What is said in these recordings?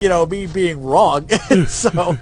me being wrong. So,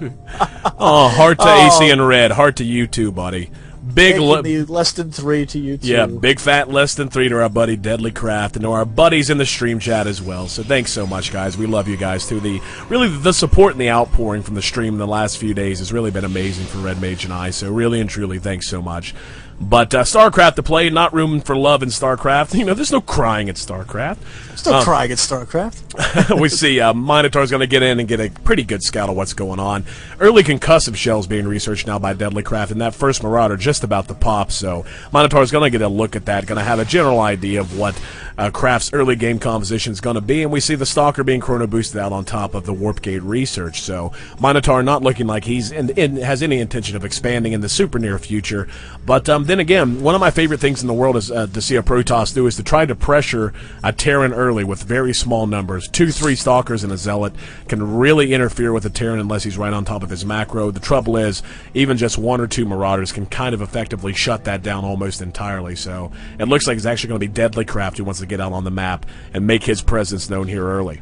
oh, heart to AC and Red, heart to you too, buddy. Big less than 3 to you too. Yeah, big fat less than 3 to our buddy Deadly Craft and to our buddies in the stream chat as well. So thanks so much, guys. We love you guys too. The support and the outpouring from the stream in the last few days has really been amazing for Red Mage and I. So really and truly, thanks so much. But StarCraft to play, not room for love in StarCraft. There's no crying at StarCraft. There's no crying at StarCraft. We see Minotaur's going to get in and get a pretty good scout of what's going on. Early concussive shells being researched now by Deadly Craft, and that first Marauder just about to pop. So Minotaur's going to get a look at that, going to have a general idea of what Craft's early game composition is going to be, and we see the Stalker being chrono boosted out on top of the Warp Gate research. So Minotaur not looking like he's has any intention of expanding in the super near future. But then again, one of my favorite things in the world is to see a Protoss do is to try to pressure a Terran early with very small numbers. 2-3 Stalkers and a Zealot can really interfere with a Terran unless he's right on top of his macro. The trouble is, even just 1 or 2 Marauders can kind of effectively shut that down almost entirely. So it looks like it's actually going to be Deadly Craft who wants to get out on the map and make his presence known here early.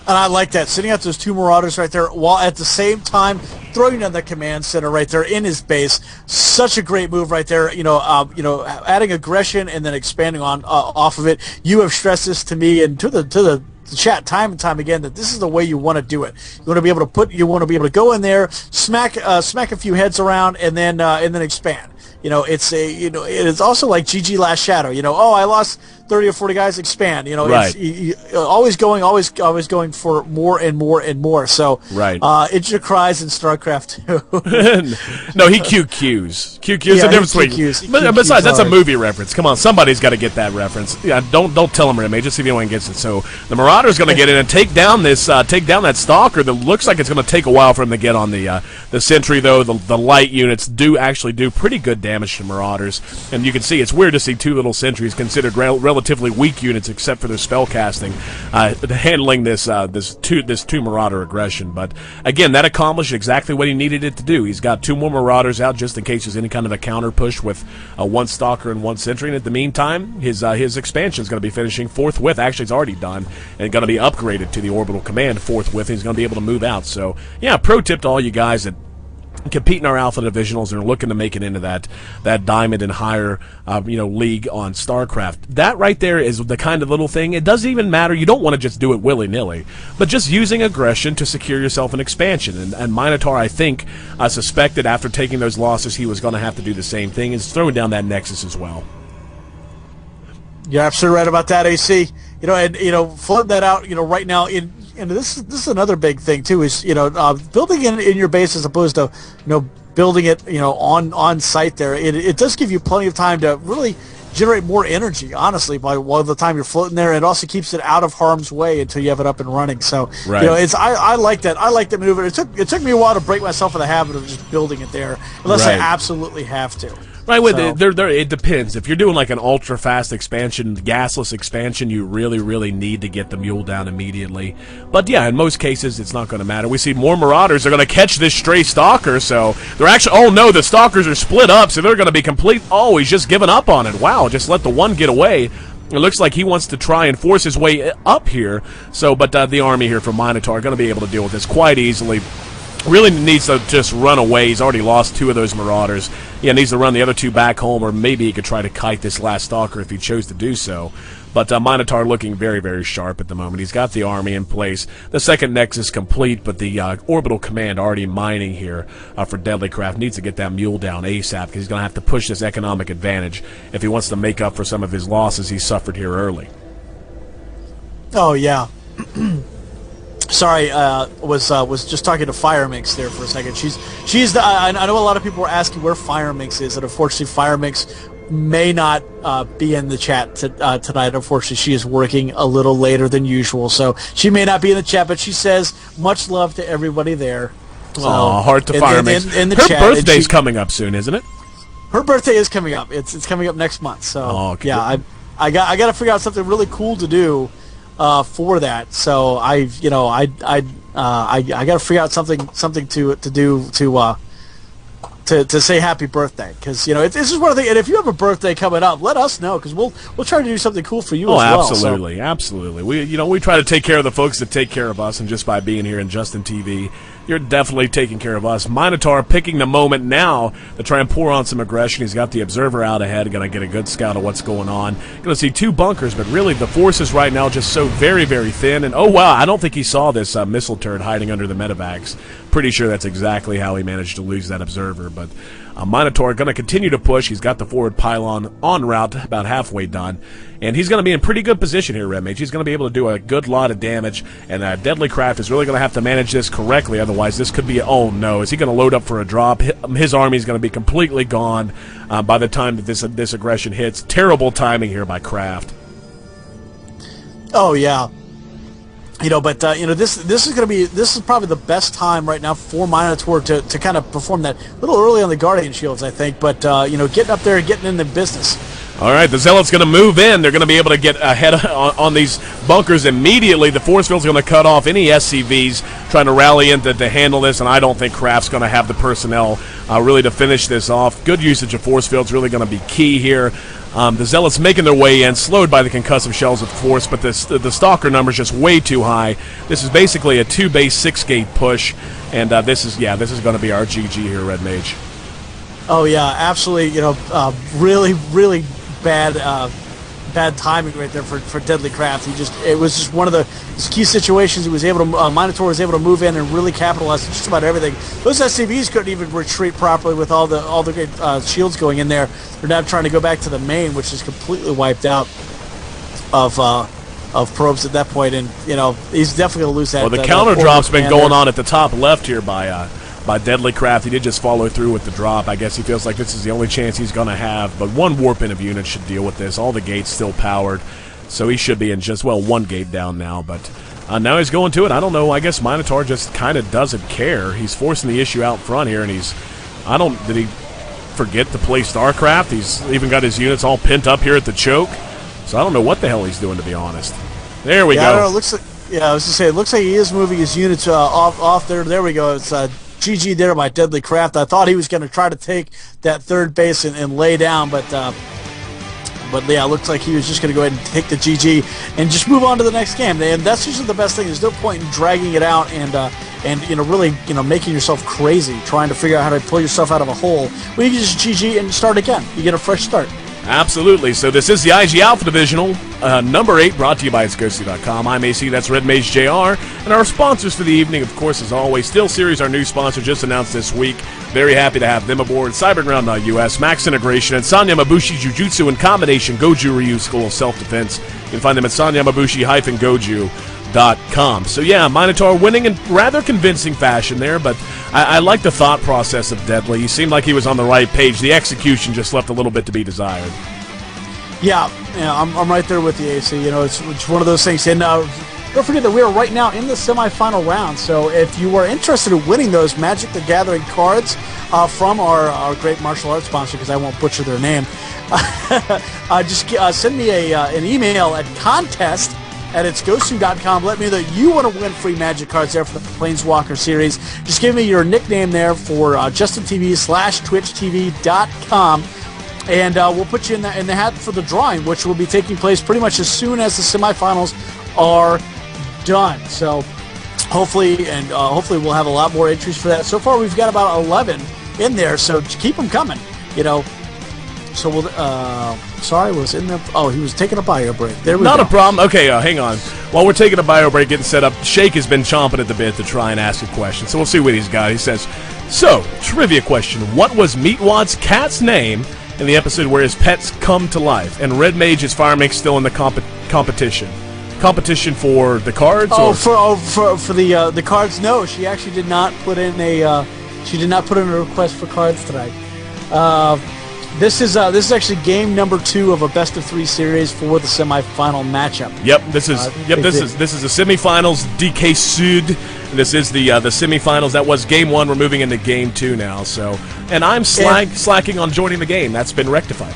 And I like that, sitting out those 2 Marauders right there, while at the same time throwing down the command center right there in his base. Such a great move right there. Adding aggression and then expanding on off of it. You have stressed this to me and to the chat time and time again that this is the way you want to do it. You want to be able to go in there, smack a few heads around, and then expand. It's also like GG Last Shadow. I lost 30 or 40 guys, expand. Right. It's always going for more and more and more. So right. It cries in StarCraft too. No, he QQs. QQs the difference between. But besides, that's a movie reference. Come on, somebody's got to get that reference. Yeah, don't tell him, Red just see if anyone gets it. So the Marauder's going to get in and take down that Stalker. That looks like it's going to take a while for him to get on the Sentry, though. The light units do pretty good damage to Marauders, and you can see it's weird to see 2 little Sentries considered relatively weak units except for their spell casting handling this 2 Marauder aggression. But again, that accomplished exactly what he needed it to do. He's got 2 more Marauders out just in case there's any kind of a counter push with 1 Stalker and 1 Sentry, and at the meantime his expansion is going to be finishing forthwith. Actually, it's already done and going to be upgraded to the Orbital Command forthwith, and he's going to be able to move out. So yeah, pro tip to all you guys that compete in our Alpha Divisionals and are looking to make it into that Diamond and higher league on StarCraft. That right there is the kind of little thing. It doesn't even matter. You don't want to just do it willy-nilly, but just using aggression to secure yourself an expansion. And Minotaur, I think, suspected after taking those losses he was going to have to do the same thing, is throwing down that Nexus as well. You're absolutely right about that, AC. Float that out, right now and this is another big thing too, is building in your base as opposed to building it on site there. It does give you plenty of time to really generate more energy, honestly, by the time you're floating there. It also keeps it out of harm's way until you have it up and running. So right. I like that. I like that maneuver. It took me a while to break myself of the habit of just building it there, unless right. I absolutely have to. Right, it depends. If you're doing like an ultra-fast expansion, gasless expansion, you really, really need to get the mule down immediately. But yeah, in most cases, it's not going to matter. We see more Marauders are going to catch this stray Stalker, so they're actually, oh no, the Stalkers are split up, so they're going to be complete, oh, he's just given up on it. Wow, just let the one get away. It looks like he wants to try and force his way up here, but the army here from Minotaur are going to be able to deal with this quite easily. Really needs to just run away. He's already lost 2 of those Marauders. Yeah, needs to run the other 2 back home, or maybe he could try to kite this last Stalker if he chose to do so. But Minotaur looking very, very sharp at the moment. He's got the army in place. The second Nexus complete, but the Orbital Command already mining here for Deadly Craft. Needs to get that mule down ASAP, because he's going to have to push this economic advantage if he wants to make up for some of his losses he suffered here early. Oh, yeah. Sorry, was just talking to Firemix there for a second. She's the. I know a lot of people were asking where Firemix is, and unfortunately, Firemix may not be in the chat tonight. Unfortunately, she is working a little later than usual, so she may not be in the chat. But she says much love to everybody there. So, heart to Firemix. In the her chat, birthday's coming up soon, isn't it? Her birthday is coming up. It's coming up next month. So okay. Yeah, I got to figure out something really cool to do for that. So I got to figure out something to do to say happy birthday, because this is one of the, and if you have a birthday coming up, let us know, because we'll try to do something cool for you as well. Absolutely, absolutely. We try to take care of the folks that take care of us, and just by being here in Justin TV, you're definitely taking care of us. Minotaur picking the moment now to try and pour on some aggression. He's got the observer out ahead, going to get a good scout of what's going on. Going to see two bunkers, but really the forces right now just so very, very thin. And oh wow, I don't think he saw this missile turret hiding under the medevacs. Pretty sure that's exactly how he managed to lose that observer. But Minotaur going to continue to push. He's got the forward pylon en route, about halfway done. And he's going to be in pretty good position here, Red Mage. He's going to be able to do a good lot of damage, and Deadly Craft is really going to have to manage this correctly, otherwise this could be, oh no, is he going to load up for a drop? His army is going to be completely gone by the time that this aggression hits. Terrible timing here by Craft. Oh, yeah. But this is probably the best time right now for Minotaur to kind of perform that a little early on the Guardian Shields, I think, but getting up there and getting in the business. All right, the Zealot's going to move in. They're going to be able to get ahead on these bunkers immediately. The force field's going to cut off any SCVs trying to rally in to handle this, and I don't think Craft's going to have the personnel really to finish this off. Good usage of force field's really going to be key here. The Zealots making their way in, slowed by the concussive shells of force, but the Stalker number's just way too high. This is basically a 2-base 6-gate push, and this is going to be our GG here, Red Mage. Oh yeah, absolutely. Really, really bad timing right there for Deadly Craft. It was just one of the key situations. He was able to Minotaur was able to move in and really capitalize on just about everything. Those SCVs couldn't even retreat properly with all the great shields going in there. They're now trying to go back to the main, which is completely wiped out of probes at that point, and he's definitely going to lose that. Well, the counter drop's been going on at the top left here by Deadly Craft. He did just follow through with the drop. I guess he feels like this is the only chance he's going to have, but one warp in of units should deal with this. All the gates still powered, so he should be in just, well, one gate down now, but now he's going to it. I don't know, I guess Minotaur just kind of doesn't care. He's forcing the issue out front here, and did he forget to play StarCraft? He's even got his units all pent up here at the choke, so I don't know what the hell he's doing, to be honest. There we go. I don't know, it looks like, I was going to say, it looks like he is moving his units off there. There we go. It's GG there by Deadly Craft. I thought he was going to try to take that third base and lay down, but yeah, it looks like he was just going to go ahead and take the GG and just move on to the next game. And that's usually the best thing. There's no point in dragging it out and really making yourself crazy, trying to figure out how to pull yourself out of a hole. Well, you can just GG and start again. You get a fresh start. Absolutely. So this is the IG Alpha Divisional, number 8, brought to you by itsghosty.com. I'm AC, that's Red Mage JR. And our sponsors for the evening, of course, as always, Steel Series, our new sponsor, just announced this week. Very happy to have them aboard. Cyberground.us, Max Integration, and Sanya Mabushi Jujutsu in combination, Goju Ryu School of Self-Defense. You can find them at sanyamabushi-goju.com. So yeah, Minotaur winning in rather convincing fashion there, but I like the thought process of Deadly. He seemed like he was on the right page. The execution just left a little bit to be desired. Yeah, I'm right there with the AC. It's one of those things. And don't forget that we are right now in the semifinal round. So if you are interested in winning those Magic the Gathering cards from our great martial arts sponsor, because I won't butcher their name, just send me an email at contest@itsghosty.com. Let me know that you want to win free Magic cards there for the Planeswalker series. Just give me your nickname there for JustinTV/TwitchTV.com. And we'll put you in the hat for the drawing, which will be taking place pretty much as soon as the semifinals are done. So hopefully we'll have a lot more entries for that. So far, we've got about 11 in there, so keep them coming. So we'll. Sorry, was in there. Oh, he was taking a bio break. There we go. Not a problem. Okay, hang on. While we're taking a bio break, getting set up, Shake has been chomping at the bit to try and ask a question. So we'll see what he's got. He says, "So, trivia question: what was Meatwad's cat's name in the episode where his pets come to life? And Red Mage's Fire Mix still in the competition? Competition for the cards? For the cards? No, she actually did not put in a request for cards tonight. This is actually game number 2 of a best of 3 series for the semifinal matchup. Yep, this is the semifinals. DK Sud. This is the semifinals. That was game 1. We're moving into game 2 now. So, and I'm slacking on joining the game. That's been rectified.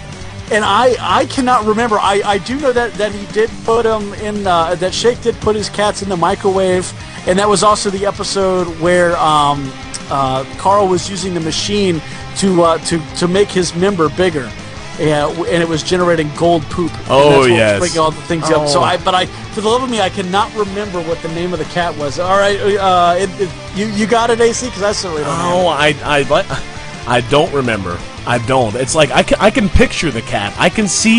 And I cannot remember. I do know that he did put them in. That Shake did put his cats in the microwave And that was also the episode where Carl was using the machine to make his member bigger. Yeah, and it was generating gold poop. Oh, and that's yes. Breaking all the things up. So for the love of me, I cannot remember what the name of the cat was. All right, you got it, AC? Because I certainly don't know. I don't remember. I don't. It's like I can picture the cat. I can see